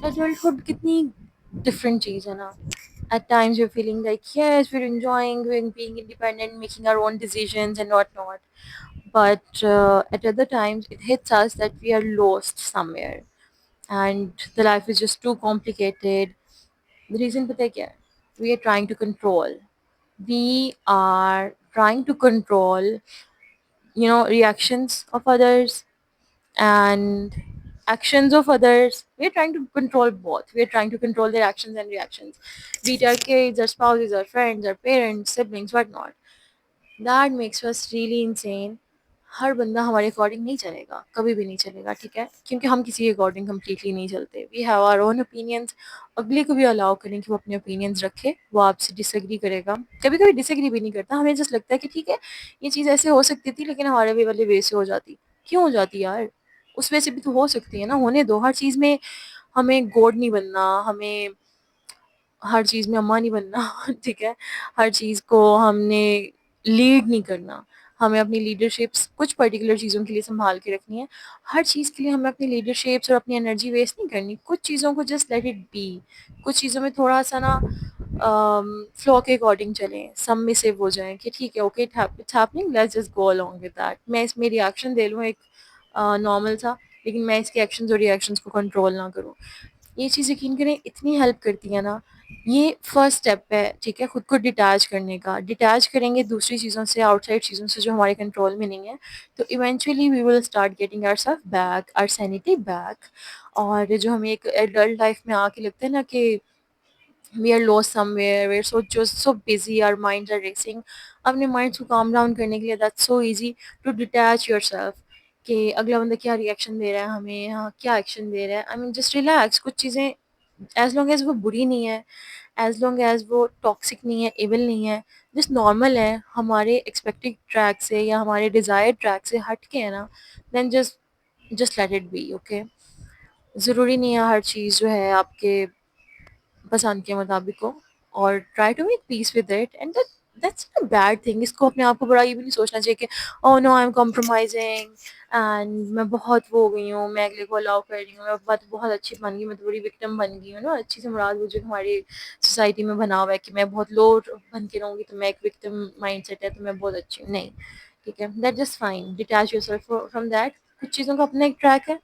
adulthood kitni different cheez hai na. At times we're feeling like yes, we're enjoying being independent, making our own decisions and whatnot. But at other times it hits us that we are lost somewhere and the life is just too complicated. The reason pata hai kya hai? We are trying to control. We are trying to control, reactions of others and actions of others. We're trying to control both. We're trying to control their actions and reactions. Be it our kids, our spouses, our friends, our parents, siblings, whatnot. That makes us really insane. ہر بندہ ہمارے according نہیں چلے گا، کبھی بھی نہیں چلے گا، ٹھیک ہے، کیونکہ ہم کسی کے اکارڈنگ کمپلیٹلی نہیں چلتے. We have our own opinions. اگلے کو بھی الاؤ کریں کہ وہ اپنے اوپینینس رکھے. وہ آپ سے ڈس ایگری کرے گا، کبھی کبھی ڈس ایگری بھی نہیں کرتا، ہمیں جسٹ لگتا ہے کہ ٹھیک ہے یہ چیز ایسے ہو سکتی تھی لیکن ہمارے بھی والے وے سے ہو جاتی. کیوں ہو جاتی یار؟ اس وجہ سے بھی تو ہو سکتی ہے نا، ہونے دو. ہر چیز میں ہمیں گوڈ نہیں بننا، ہمیں ہر چیز میں اماں نہیں بننا ٹھیک ہے. ہر چیز کو ہم نے لیڈ نہیں کرنا. ہمیں اپنی لیڈرشپس کچھ پرٹیکولر چیزوں کے لیے سنبھال کے رکھنی ہے. ہر چیز کے لیے ہمیں اپنی لیڈرشپس اور اپنی انرجی ویسٹ نہیں کرنی. کچھ چیزوں کو جسٹ لیٹ اٹ بی. کچھ چیزوں میں تھوڑا سا نا فلو کے اکارڈنگ چلیں، سب میں سیو ہو جائیں کہ ٹھیک ہے okay it's happening, let's just go along with that. میں اس میں ریئیکشن دے لوں ایک نارمل سا، لیکن میں اس کے ایکشنز اور ریئیکشنز کو کنٹرول نہ کروں. یہ چیز یقین کریں اتنی ہیلپ کرتی ہے نا. یہ فرسٹ اسٹیپ ہے، ٹھیک ہے، خود کو ڈیٹیچ کرنے کا. ڈیٹیچ کریں گے دوسری چیزوں سے، آؤٹ سائڈ چیزوں سے جو ہمارے کنٹرول میں نہیں ہے، تو eventually we will start getting our self back, our sanity back. اور جو ہمیں ایک ایڈلٹ لائف میں آ کے لگتا ہے نا کہ we are lost somewhere, we're so busy, our minds are racing. اپنے مائنڈس کو کام ڈاؤن کرنے کے لیے that's so easy to detach yourself کہ اگلا بندہ کیا ریئیکشن دے رہا ہے ہمیں، ہاں کیا ایکشن دے رہا ہے. I mean just relax. کچھ چیزیں ایز لانگ ایز وہ بری نہیں ہے، ایز لانگ ایز وہ ٹاکسک نہیں ہے، ایول نہیں ہے، جس نارمل ہے، ہمارے ایکسپیکٹڈ ٹریک سے یا ہمارے ڈیزائر ٹریک سے ہٹ کے ہے نا، then just let it be. Okay, ضروری نہیں ہے ہر چیز جو ہے آپ کے پسند کے مطابق ہو، اور try to make peace with it and that's a bad thing. اس کو اپنے آپ کو بڑا یہ بھی نہیں سوچنا چاہیے کہ او نو آئی ایم کمپرومائزنگ اینڈ میں بہت وہ ہو گئی ہوں، میں اگلے کو الاؤ کر رہی ہوں، میں بہت اچھی بن گئی، میں تو بڑی وکٹم بن گئی ہوں نا. اچھی سے مراد وہ جو ہماری سوسائٹی میں بنا ہوا ہے کہ میں بہت لو بن کے رہوں گی تو میں ایک وکٹم مائنڈ سیٹ ہے تو میں بہت اچھی ہوں. نہیں، ٹھیک ہے، that just fine. Detach yourself from that. کچھ چیزوں کا اپنا ایک ٹریک ہے،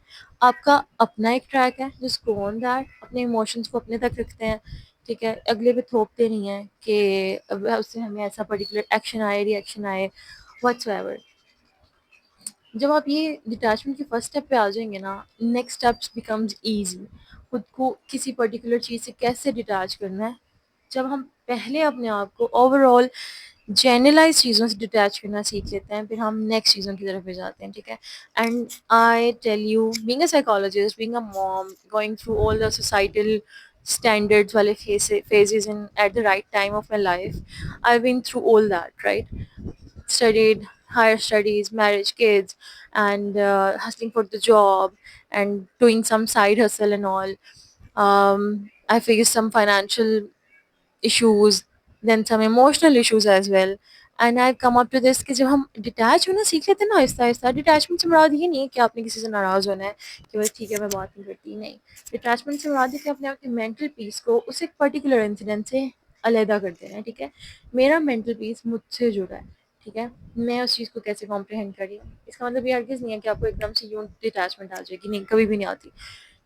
آپ کا اپنا ایک ٹریک ہے. Just go on that. اپنے ایموشنس کو اپنے تک رکھتے ہیں، ٹھیک ہے، اگلے پہ تھوپتے نہیں ہیں کہ اس سے ہمیں ایسا پرٹیکولر ایکشن آئے، ری ایکشن آئے، واٹس ایور. جب آپ یہ ڈیٹیچمنٹ کے فرسٹ اسٹیپ پہ آ جائیں گے نا، نیکسٹ اسٹیپس بیکمز ایزی. خود کو کسی پرٹیکولر چیز سے کیسے ڈیٹیچ کرنا ہے، جب ہم پہلے اپنے آپ کو اوور آل جنرلائز چیزوں سے ڈیٹیچ کرنا سیکھ لیتے ہیں، پھر ہم نیکسٹ چیزوں کی طرف بھی جاتے ہیں، ٹھیک ہے. And I tell you being a psychologist, being a mom, going through all the societal standards والے phases in at the right time of my life. I've been through all that, right? Studied higher studies, marriage, kids, and hustling for the job and doing some side hustle and all. I faced some financial issues, then some emotional issues as well. And I come up to this کہ جب ہم detach ہونا سیکھ لیتے ہیں نا آہستہ آہستہ. ڈیٹیچمنٹ سے مراد یہ نہیں ہے کہ آپ نے کسی سے ناراض ہونا ہے کہ بس ٹھیک ہے میں بات نہیں کرتی، نہیں. ڈیٹیچمنٹ سے مراد ہے کہ اپنے آپ کی مینٹل پیس کو اس ایک پرٹیکولر انسیڈنٹ سے علیحدہ کر دینا ہے، ٹھیک ہے. میرا مینٹل پیس مجھ سے جڑا ہے، ٹھیک ہے، میں اس چیز کو کیسے کمپریہینڈ کری. اس کا مطلب یہ ہرگز نہیں ہے کہ آپ کو ایک دم سے یوں ڈیٹیچمنٹ آ جائے گی، نہیں، کبھی بھی نہیں آتی.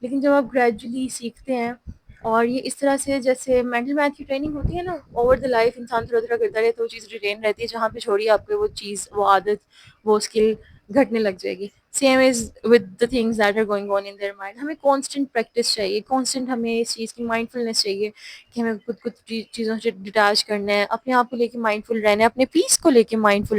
لیکن جب آپ گریجولی سیکھتے ہیں اور یہ اس طرح سے جیسے مینٹل میتھ کی ٹریننگ ہوتی ہے نا، اوور دا لائف انسان تھوڑا تھوڑا کرتا رہے تو وہ چیز ریٹین رہتی ہے. جہاں پہ چھوڑیے آپ کو وہ چیز، وہ عادت، وہ اسکل گھٹنے لگ جائے گی. Same as with the things that are going on in their mind. ہمیں کانسٹنٹ پریکٹس چاہیے، کانسٹنٹ ہمیں اس چیز کی مائنڈ فلنس چاہیے کہ ہمیں خود چیزوں سے ڈیٹیچ کرنا ہے، اپنے آپ کو لے کے مائنڈ فل رہنا ہے، اپنے پیس کو لے کے مائنڈ فل